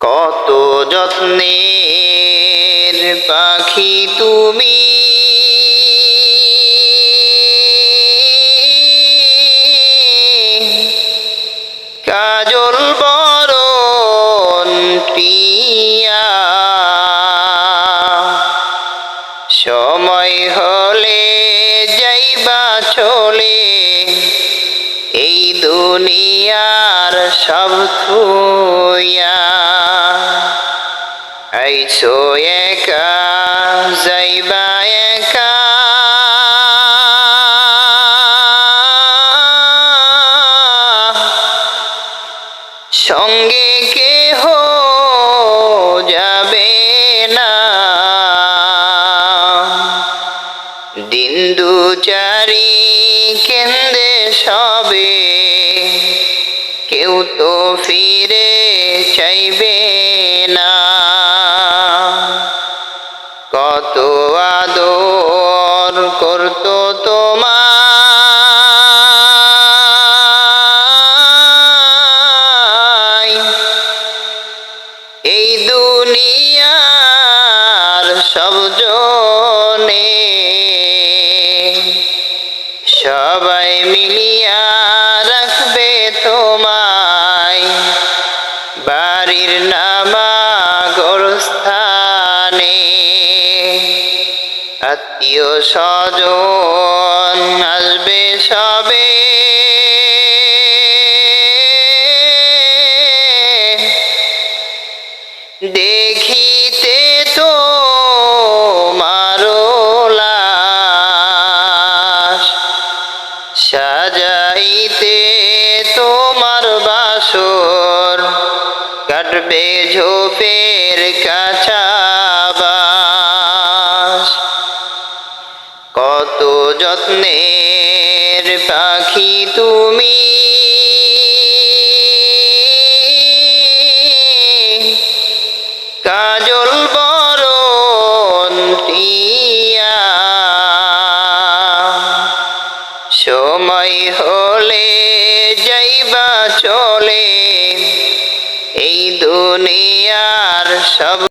কত যত্নের পাখি তুমি, কাজল বরণ পিয়া। সময় হলে যাইবা চলে, এই দুনিয়ার সব থুইয়া। আইছো একা যাইবা একা, সঙ্গে কেহ যাবে না। দিন দুচারি কেন্দে সবে, কেউ তো ফিরে চাইবে না। কত আদর করতো তোমায় এই দুনিয়ার সব জনে। সবাই মিলিয়া রাখবে তোমায় বাড়ির নামাগর স্থানে। আত্মীয় স্বজন আসবে সবে, দেখিতে তোমার লাশ, সাজাইতে তোমার বাসর, কাটবে ঝোপের কাঁচা বাঁশ। কত যত্নের পাখি তুমি, কাজল বরণ টিয়া। সময় হলে যাইবা চলে, এই দুনিয়ার সব